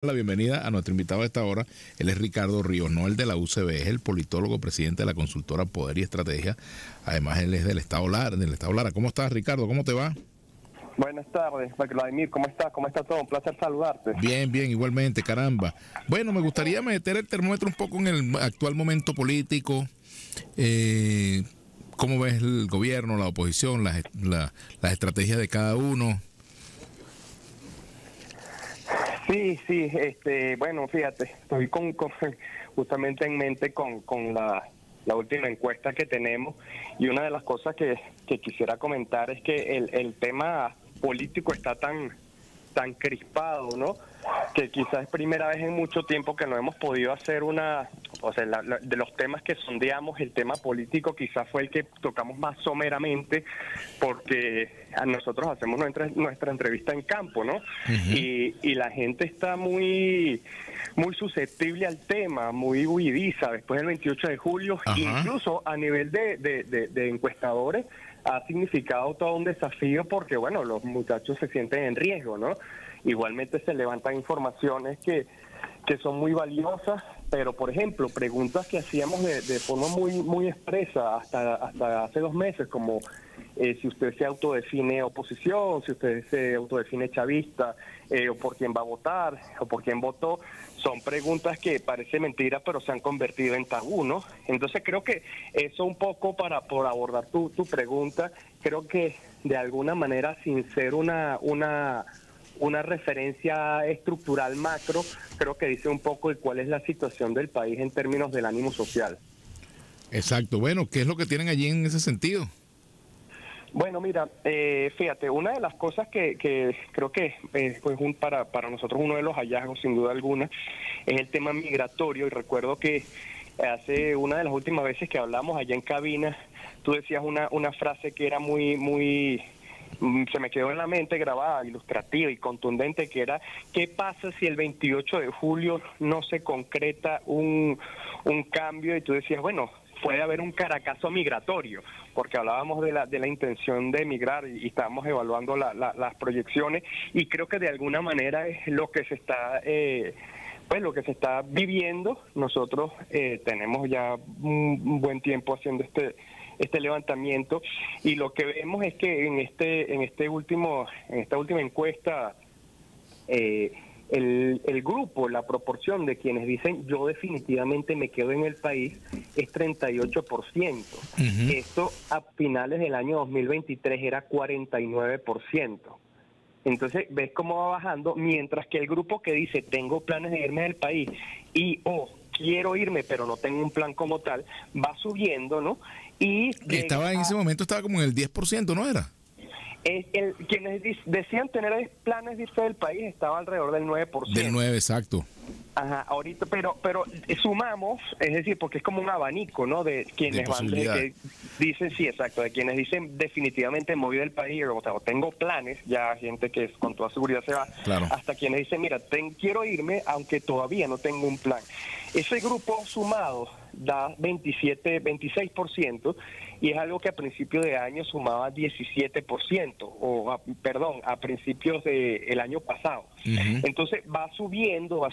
La bienvenida a nuestro invitado a esta hora. Él es Ricardo Ríos, no el de la UCB, es el politólogo, presidente de la consultora Poder y Estrategia. Además, él es del Estado Lara. ¿Cómo estás, Ricardo? ¿Cómo te va? Buenas tardes, Vladimir, ¿cómo estás? ¿Cómo está todo? Un placer saludarte. Bien, igualmente, caramba. Bueno, me gustaría meter el termómetro un poco en el actual momento político. ¿Cómo ves el gobierno, la oposición, las estrategias de cada uno? Sí, bueno, fíjate, estoy justamente en mente con la última encuesta que tenemos, y una de las cosas que quisiera comentar es que el tema político está tan crispado, ¿no? Que quizás es primera vez en mucho tiempo que no hemos podido hacer de los temas que sondeamos, el tema político quizás fue el que tocamos más someramente, porque a nosotros hacemos nuestra entrevista en campo, ¿no? Uh-huh. Y la gente está muy susceptible al tema, muy huidiza después del 28 de julio, uh-huh. Incluso a nivel de encuestadores ha significado todo un desafío porque, bueno, los muchachos se sienten en riesgo, ¿no? Igualmente se levantan informaciones que son muy valiosas, pero, por ejemplo, preguntas que hacíamos de forma muy expresa hasta hace 2 meses, como si usted se autodefine oposición, si usted se autodefine chavista, o por quién va a votar, o por quién votó, son preguntas que parece mentira, pero se han convertido en tabú, ¿no? Entonces creo que eso un poco por abordar tu pregunta, creo que de alguna manera, sin ser una referencia estructural macro, creo que dice un poco de cuál es la situación del país en términos del ánimo social. Exacto. Bueno, ¿qué es lo que tienen allí en ese sentido? Bueno, mira, fíjate, una de las cosas que creo que pues para nosotros uno de los hallazgos, sin duda alguna, es el tema migratorio. Y recuerdo que hace una de las últimas veces que hablamos allá en cabina, tú decías una frase que era muy se me quedó en la mente grabada, ilustrativa y contundente, que era: ¿qué pasa si el 28 de julio no se concreta un cambio? Y tú decías, bueno, puede haber un Caracazo migratorio, porque hablábamos de la intención de emigrar y estábamos evaluando las proyecciones, y creo que de alguna manera es lo que se está lo que se está viviendo. Nosotros tenemos ya un buen tiempo haciendo este levantamiento, y lo que vemos es que en esta última encuesta, el grupo, la proporción de quienes dicen yo definitivamente me quedo en el país es 38%. Uh-huh. Esto a finales del año 2023 era 49%. Entonces ves cómo va bajando, mientras que el grupo que dice tengo planes de irme del país quiero irme pero no tengo un plan como tal, va subiendo, ¿no? Y en ese momento estaba como en el 10%, ¿no era? Quienes decían tener planes de irse del país estaba alrededor del 9%. Del 9, exacto. Ajá, ahorita, pero sumamos, es decir, porque es como un abanico, ¿no? De quienes que dicen, sí, exacto, de quienes dicen definitivamente me voy del país, o sea, tengo planes, ya gente que con toda seguridad se va, claro, hasta quienes dicen, mira, quiero irme, aunque todavía no tengo un plan. Ese grupo sumado da 26%, y es algo que a principios de año sumaba 17%, a principios del año pasado. Uh-huh. Entonces va subiendo,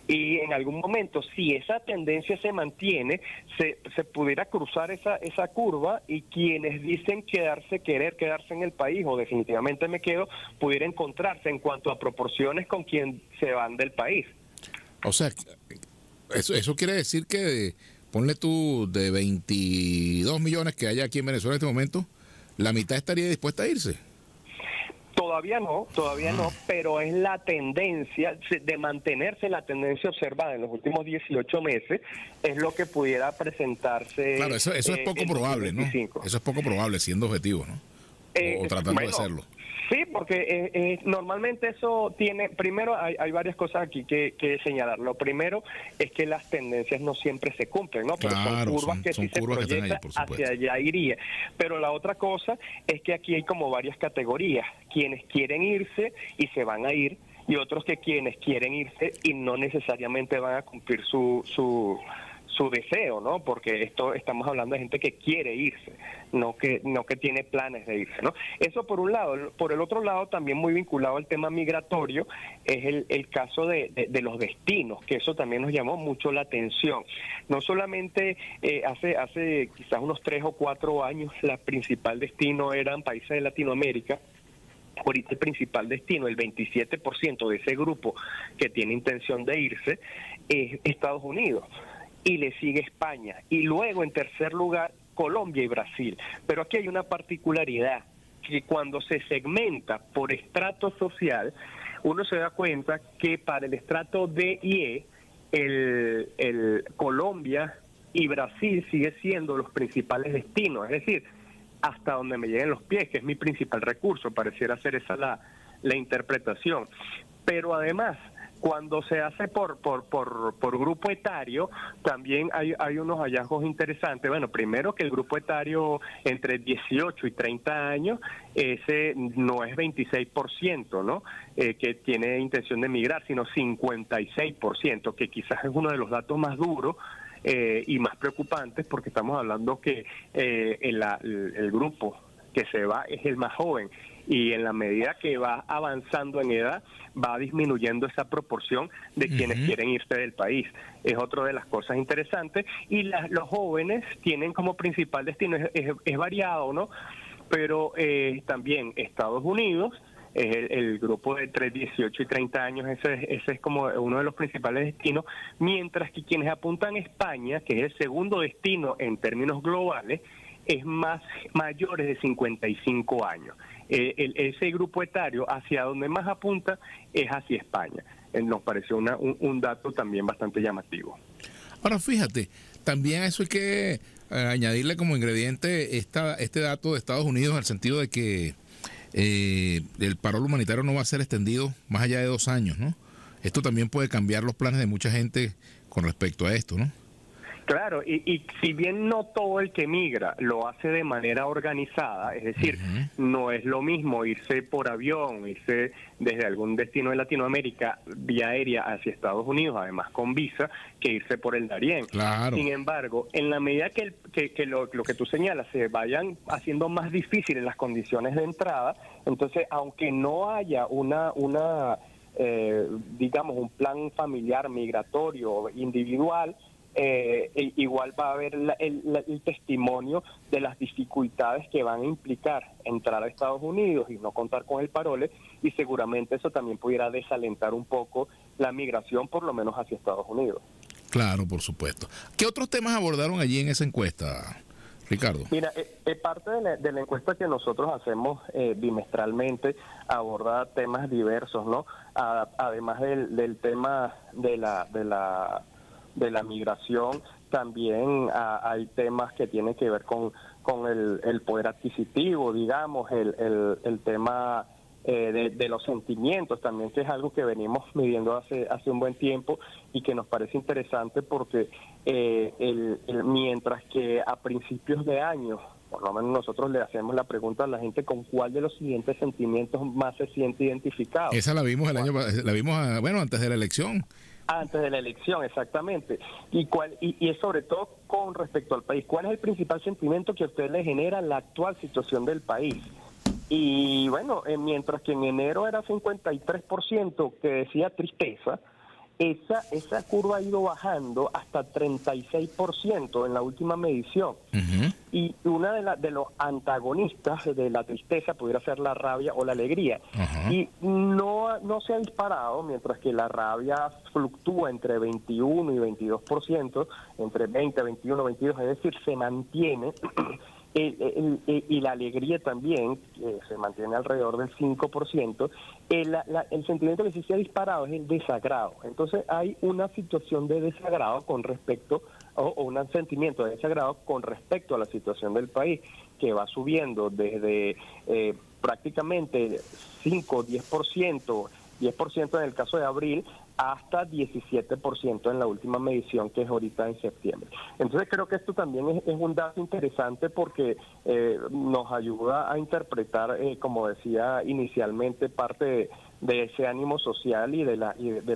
y en algún momento, si esa tendencia se mantiene, se pudiera cruzar esa curva, y quienes dicen quedarse en el país o definitivamente me quedo, pudiera encontrarse en cuanto a proporciones con quien se van del país. O sea, eso quiere decir que, ponle tú, de 22 millones que hay aquí en Venezuela en este momento, la mitad estaría dispuesta a irse. Todavía no, pero es la tendencia de mantenerse, la tendencia observada en los últimos 18 meses, es lo que pudiera presentarse. Claro, eso es poco probable, 2025. ¿No? Eso es poco probable, siendo objetivo, ¿no? O tratando de serlo. Sí, porque normalmente eso tiene, primero hay varias cosas aquí que señalar. Lo primero es que las tendencias no siempre se cumplen, ¿no? Pero claro, son curvas que si se proyectan hacia allá iría. Pero la otra cosa es que aquí hay como varias categorías: quienes quieren irse y se van a ir, y otros que quienes quieren irse y no necesariamente van a cumplir su su deseo, ¿no? Porque estamos hablando de gente que quiere irse, no que tiene planes de irse, ¿no? Eso por un lado. Por el otro lado, también muy vinculado al tema migratorio, es el caso de los destinos, que eso también nos llamó mucho la atención. No solamente hace quizás unos 3 o 4 años, la principal destino eran países de Latinoamérica. Ahorita el principal destino, el 27% de ese grupo que tiene intención de irse, es Estados Unidos, y le sigue España, y luego en tercer lugar Colombia y Brasil. Pero aquí hay una particularidad, que cuando se segmenta por estrato social, uno se da cuenta que para el estrato D y E, el Colombia y Brasil sigue siendo los principales destinos, es decir, hasta donde me lleguen los pies, que es mi principal recurso, pareciera ser esa la interpretación. Pero además, cuando se hace por grupo etario, también hay unos hallazgos interesantes. Bueno, primero que el grupo etario entre 18 y 30 años, ese no es 26%, ¿no? Que tiene intención de emigrar, sino 56%, que quizás es uno de los datos más duros y más preocupantes, porque estamos hablando que el grupo que se va es el más joven, y en la medida que va avanzando en edad va disminuyendo esa proporción de quienes quieren irse del país. Es otra de las cosas interesantes, y los jóvenes tienen como principal destino, es variado, ¿no? Pero también Estados Unidos es el grupo de entre 18 y 30 años, ese es como uno de los principales destinos, mientras que quienes apuntan a España, que es el segundo destino en términos globales, es mayores de 55 años. Ese grupo etario hacia donde más apunta es hacia España. Nos pareció un dato también bastante llamativo. Ahora fíjate, también a eso hay que añadirle como ingrediente este dato de Estados Unidos, en el sentido de que el paro humanitario no va a ser extendido más allá de 2 años, ¿no? Esto también puede cambiar los planes de mucha gente con respecto a esto, ¿no? Claro, y si bien no todo el que migra lo hace de manera organizada, es decir, no es lo mismo irse por avión, irse desde algún destino de Latinoamérica vía aérea hacia Estados Unidos, además con visa, que irse por el Darién. Claro. Sin embargo, en la medida que lo que tú señalas se vayan haciendo más difíciles las condiciones de entrada, entonces, aunque no haya digamos, un plan familiar migratorio individual, igual va a haber el testimonio de las dificultades que van a implicar entrar a Estados Unidos y no contar con el parole, y seguramente eso también pudiera desalentar un poco la migración, por lo menos hacia Estados Unidos. Claro, por supuesto. ¿Qué otros temas abordaron allí en esa encuesta, Ricardo? Mira, parte de la encuesta que nosotros hacemos bimestralmente aborda temas diversos, ¿no? Además del tema de la migración, también hay temas que tienen que ver con el poder adquisitivo, digamos, el tema de los sentimientos también, que es algo que venimos midiendo hace un buen tiempo y que nos parece interesante porque mientras que a principios de año, por lo menos nosotros le hacemos la pregunta a la gente con cuál de los siguientes sentimientos más se siente identificado. Esa la vimos antes de la elección. Antes de la elección, exactamente. Y es sobre todo con respecto al país. ¿Cuál es el principal sentimiento que a usted le genera la actual situación del país? Y bueno, mientras que en enero era 53% que decía tristeza, esa curva ha ido bajando hasta 36% en la última medición. Y una de los antagonistas de la tristeza pudiera ser la rabia o la alegría. Y no se ha disparado, mientras que la rabia fluctúa entre 21 y 22%, entre 20, 21, 22, es decir, se mantiene. Y la alegría también se mantiene alrededor del 5%. El sentimiento que sí se ha disparado es el desagrado. Entonces hay una situación de desagrado con respecto, o un sentimiento de desagrado con respecto a la situación del país, que va subiendo desde prácticamente 5, 10%, 10% en el caso de abril, hasta 17% en la última medición, que es ahorita en septiembre. Entonces creo que esto también es un dato interesante porque nos ayuda a interpretar, como decía inicialmente, parte de ese ánimo social y de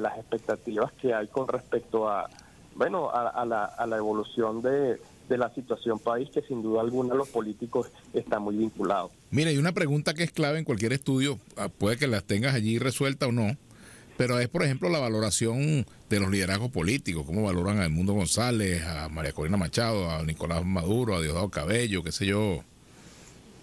las expectativas que hay con respecto a bueno, a la evolución de la situación país, que sin duda alguna los políticos están muy vinculados. Mira, hay una pregunta que es clave en cualquier estudio, puede que las tengas allí resuelta o no, pero es, por ejemplo, la valoración de los liderazgos políticos, cómo valoran a Edmundo González, a María Corina Machado, a Nicolás Maduro, a Diosdado Cabello, qué sé yo.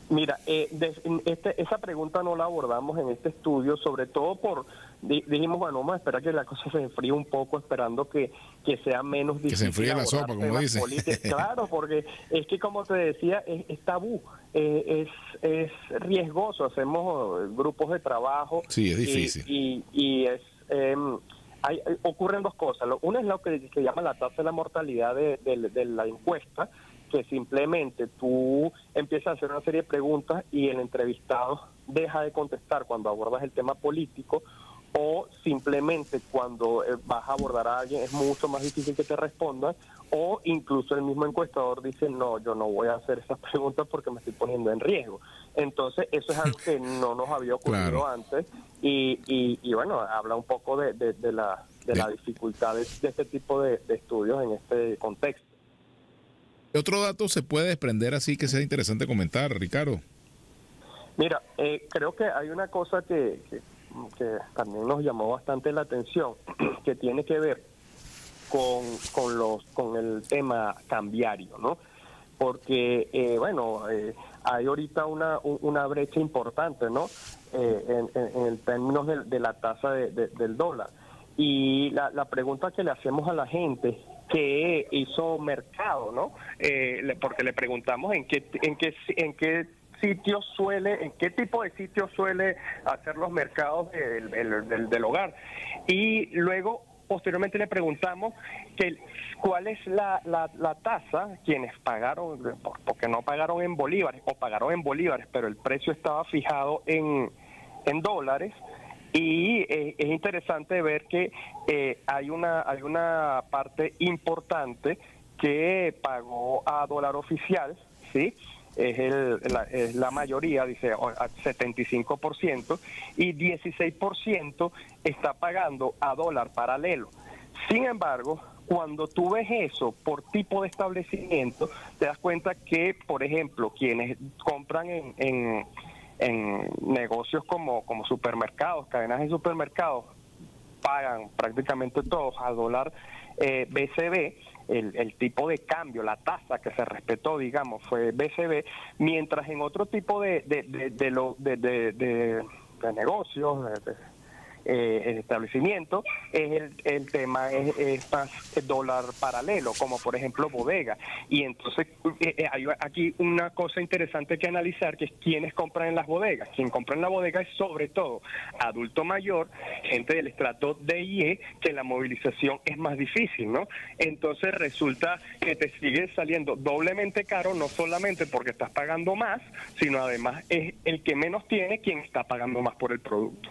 Mira, esa pregunta no la abordamos en este estudio, sobre todo dijimos, bueno, vamos a esperar que la cosa se enfríe un poco, esperando que sea menos difícil. Que se enfríe la sopa, como dicen. Claro, porque es que, como te decía, es tabú, es riesgoso, hacemos grupos de trabajo. Sí, es difícil. Y ocurren dos cosas. Una es lo que se llama la tasa de la mortalidad de la encuesta, que simplemente tú empiezas a hacer una serie de preguntas y el entrevistado deja de contestar cuando abordas el tema político, o simplemente cuando vas a abordar a alguien es mucho más difícil que te respondan, o incluso el mismo encuestador dice, no, yo no voy a hacer esas preguntas porque me estoy poniendo en riesgo. Entonces eso es algo que no nos había ocurrido antes, y bueno, habla un poco de la dificultad de este tipo de estudios en este contexto. ¿Qué otro dato se puede desprender así que sea interesante comentar, Ricardo? Mira, creo que hay una cosa que también nos llamó bastante la atención, que tiene que ver con el tema cambiario, ¿no? Porque, hay ahorita una brecha importante, ¿no? En términos de la tasa del dólar. Y la pregunta que le hacemos a la gente que hizo mercado, ¿no? Porque le preguntamos en qué sitios en qué tipo de sitios suele hacer los mercados del hogar. Y luego, posteriormente, le preguntamos cuál es la tasa, quienes pagaron, porque no pagaron en bolívares, o pagaron en bolívares, pero el precio estaba fijado en dólares. Y es interesante ver que hay una parte importante que pagó a dólar oficial, ¿sí? Es la mayoría, dice, a 75%, y 16% está pagando a dólar paralelo. Sin embargo, cuando tú ves eso por tipo de establecimiento, te das cuenta que, por ejemplo, quienes compran en negocios como supermercados, cadenas de supermercados, pagan prácticamente todos a dólar BCB, el tipo de cambio, la tasa que se respetó, digamos, fue BCB, mientras en otro tipo de negocios, el establecimiento, el tema es más dólar paralelo, como por ejemplo bodega. Y entonces hay aquí una cosa interesante que analizar, que es quiénes compran en las bodegas. Quien compra en la bodega es sobre todo adulto mayor, gente del estrato D y E, que la movilización es más difícil, ¿no? Entonces resulta que te sigue saliendo doblemente caro, no solamente porque estás pagando más, sino además es el que menos tiene quien está pagando más por el producto.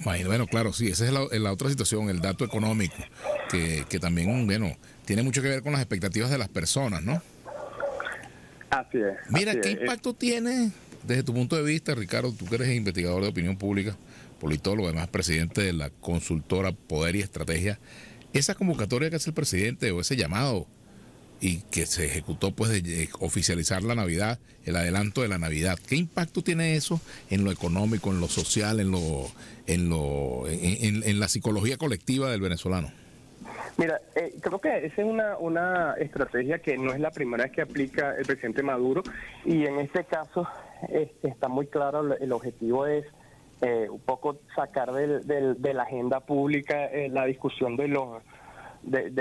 Bueno, claro, sí, esa es la otra situación, el dato económico, que también, tiene mucho que ver con las expectativas de las personas, ¿no? Así es. Mira, ¿qué impacto tiene, desde tu punto de vista, Ricardo, tú que eres investigador de opinión pública, politólogo, además presidente de la consultora Poder y Estrategia, esa convocatoria que hace el presidente, o ese llamado, y que se ejecutó pues de oficializar la Navidad, el adelanto de la Navidad? ¿Qué impacto tiene eso en lo económico, en lo social, en la psicología colectiva del venezolano? Mira, creo que esa es una estrategia que no es la primera vez que aplica el presidente Maduro, y en este caso está muy claro, el objetivo es un poco sacar de la agenda pública la discusión de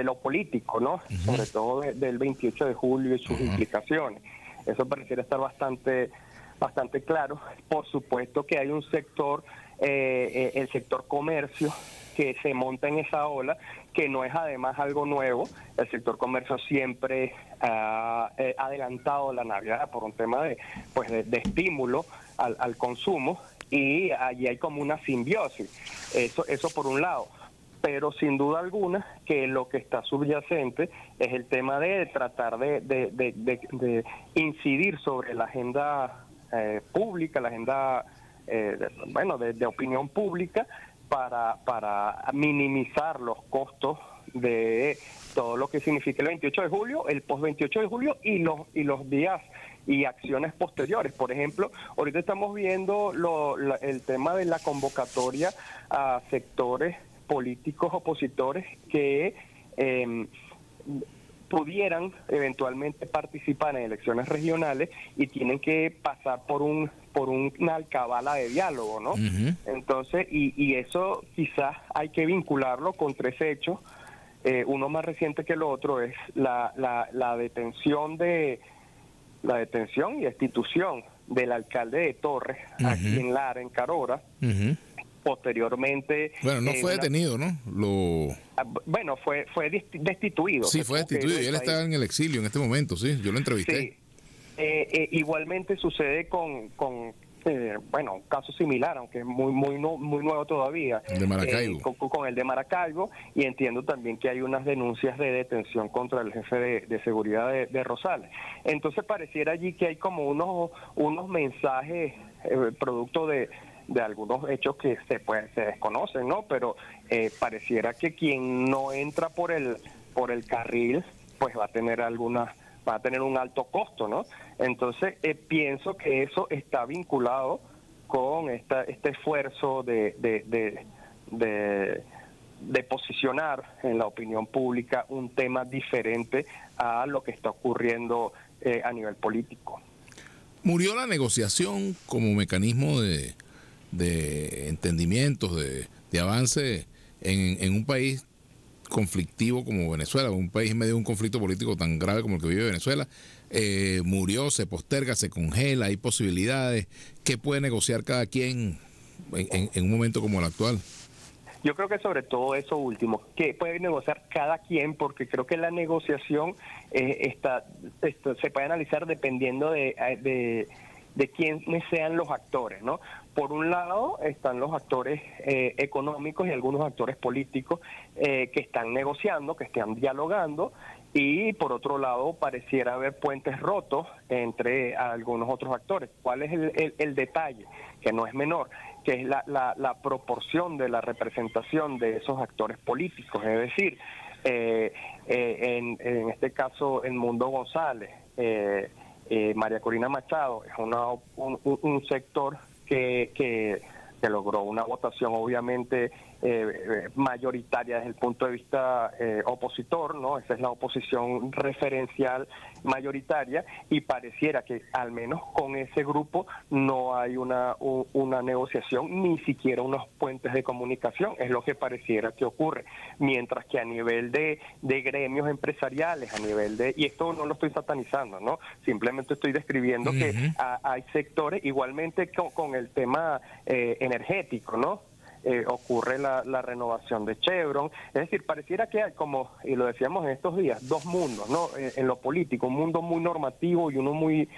lo político, ¿no? Sobre todo del 28 de julio y sus implicaciones. Eso pareciera estar bastante claro. Por supuesto que hay un sector, el sector comercio, que se monta en esa ola, que no es además algo nuevo. El sector comercio siempre ha adelantado la Navidad por un tema de estímulo al consumo, y allí hay como una simbiosis. Eso por un lado. Pero sin duda alguna que lo que está subyacente es el tema de tratar de incidir sobre la agenda pública, la agenda de opinión pública, para minimizar los costos de todo lo que significa el 28 de julio, el post 28 de julio y los días y acciones posteriores. Por ejemplo, ahorita estamos viendo el tema de la convocatoria a sectores políticos opositores que pudieran eventualmente participar en elecciones regionales y tienen que pasar por una alcabala de diálogo, ¿no? Uh-huh. Entonces, y eso quizás hay que vincularlo con 3 hechos. Uno más reciente que el otro es la detención y destitución del alcalde de Torres, uh-huh, aquí en Lara, en Carora. Uh-huh. Posteriormente... Bueno, no fue detenido, ¿no? Bueno, fue destituido. Sí, fue destituido y él está en el exilio en este momento, sí, yo lo entrevisté. Sí. Igualmente sucede con un caso similar, aunque es muy nuevo todavía. El de Maracaibo. Con el de Maracaibo, y entiendo también que hay unas denuncias de detención contra el jefe de seguridad de Rosales. Entonces pareciera allí que hay como unos mensajes producto de algunos hechos que se desconocen, ¿no? Pero pareciera que quien no entra por el carril, pues va a tener un alto costo, ¿no? Entonces pienso que eso está vinculado con este esfuerzo de posicionar en la opinión pública un tema diferente a lo que está ocurriendo a nivel político. Murió la negociación como mecanismo de entendimientos, de avance en un país conflictivo como Venezuela, un país en medio de un conflicto político tan grave como el que vive Venezuela. Murió, se posterga, se congela, hay posibilidades. ¿Qué puede negociar cada quien en un momento como el actual? Yo creo que sobre todo eso último, que puede negociar cada quien, porque creo que la negociación se puede analizar dependiendo de quiénes sean los actores, ¿no? Por un lado están los actores económicos y algunos actores políticos que están negociando, que están dialogando, y por otro lado pareciera haber puentes rotos entre algunos otros actores. ¿Cuál es el detalle? Que no es menor, que es la proporción de la representación de esos actores políticos. Es decir, en este caso, el Mundo González, María Corina Machado, es un sector que logró una votación obviamente mayoritaria desde el punto de vista opositor, ¿no? Esa es la oposición referencial mayoritaria, y pareciera que al menos con ese grupo no hay una negociación, ni siquiera unos puentes de comunicación, es lo que pareciera que ocurre, mientras que a nivel de gremios empresariales, y esto no lo estoy satanizando, ¿no? Simplemente estoy describiendo uh-huh. que hay sectores, igualmente con el tema energético, ¿no? Ocurre la renovación de Chevron, es decir, pareciera que hay como, y lo decíamos en estos días, 2 mundos, ¿no? En lo político, un mundo muy normativo y uno muy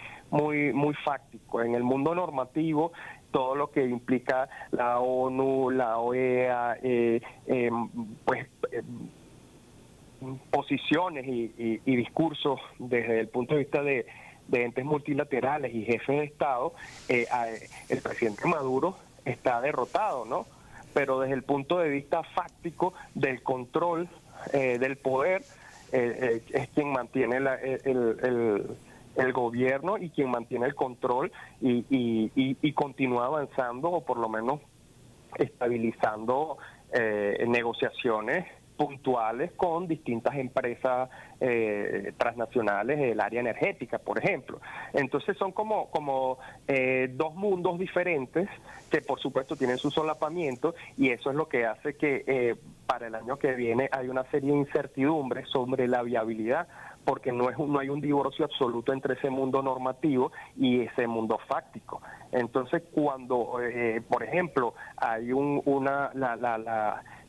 fáctico. En el mundo normativo, todo lo que implica la ONU, la OEA, posiciones y discursos desde el punto de vista de entes multilaterales y jefes de Estado, el presidente Maduro está derrotado, ¿no? Pero desde el punto de vista fáctico del control del poder, es quien mantiene el gobierno y quien mantiene el control y continúa avanzando, o por lo menos estabilizando negociaciones puntuales con distintas empresas transnacionales del área energética, por ejemplo. Entonces son como 2 mundos diferentes que por supuesto tienen su solapamiento, y eso es lo que hace que para el año que viene hay una serie de incertidumbres sobre la viabilidad, porque no hay un divorcio absoluto entre ese mundo normativo y ese mundo fáctico. Entonces cuando, por ejemplo, hay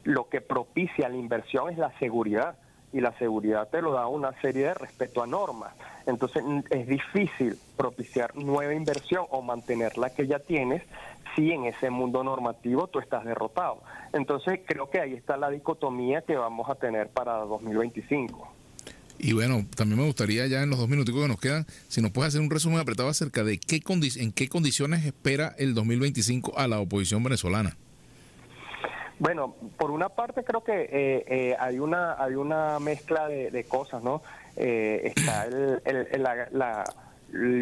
lo que propicia la inversión es la seguridad, y la seguridad te lo da una serie de respeto a normas. Entonces es difícil propiciar nueva inversión o mantener la que ya tienes si en ese mundo normativo tú estás derrotado. Entonces creo que ahí está la dicotomía que vamos a tener para 2025. Y bueno, también me gustaría, ya en los 2 minuticos que nos quedan, si nos puedes hacer un resumen apretado acerca de en qué condiciones espera el 2025 a la oposición venezolana. Bueno, por una parte creo que hay una mezcla de cosas, ¿no? Está el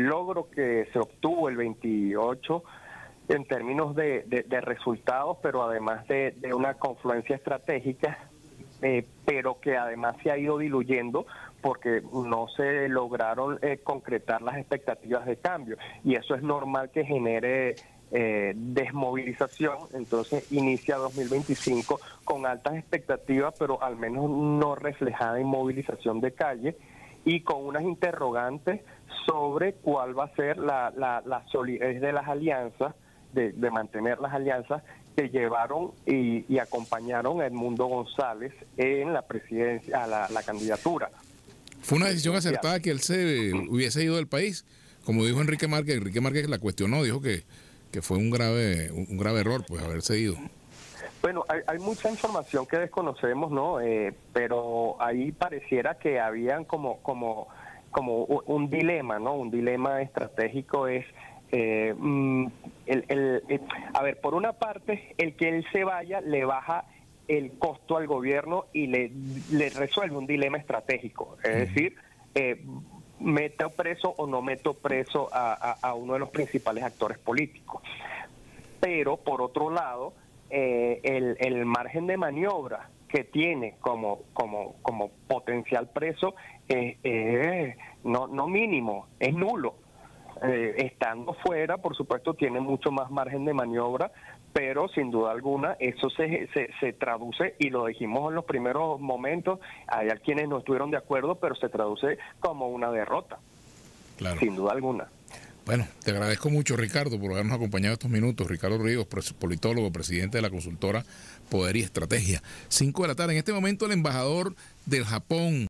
logro que se obtuvo el 28 en términos de resultados, pero además de una confluencia estratégica, pero que además se ha ido diluyendo porque no se lograron concretar las expectativas de cambio, y eso es normal que genere desmovilización. Entonces inicia 2025 con altas expectativas, pero al menos no reflejada en movilización de calle, y con unas interrogantes sobre cuál va a ser la solidez de las alianzas, de mantener las alianzas que llevaron y acompañaron a Edmundo González en la presidencia, a la candidatura. ¿Fue una decisión acertada que él se hubiese ido del país? Como dijo Enrique Márquez la cuestionó, dijo que fue un grave error, pues, haberse ido. Bueno, hay mucha información que desconocemos, ¿no? Pero ahí pareciera que habían como un dilema, ¿no? Un dilema estratégico es, a ver, por una parte, el que él se vaya le baja el costo al gobierno y le resuelve un dilema estratégico. Es decir, meto preso o no meto preso a uno de los principales actores políticos. Pero, por otro lado, el margen de maniobra que tiene como potencial preso no mínimo, es nulo. Estando fuera, por supuesto, tiene mucho más margen de maniobra, pero sin duda alguna eso se traduce, y lo dijimos en los primeros momentos, hay quienes no estuvieron de acuerdo, pero se traduce como una derrota, claro, sin duda alguna. Bueno, te agradezco mucho, Ricardo, por habernos acompañado estos minutos. Ricardo Ríos, politólogo, presidente de la consultora Poder y Estrategia. 5 de la tarde. En este momento el embajador del Japón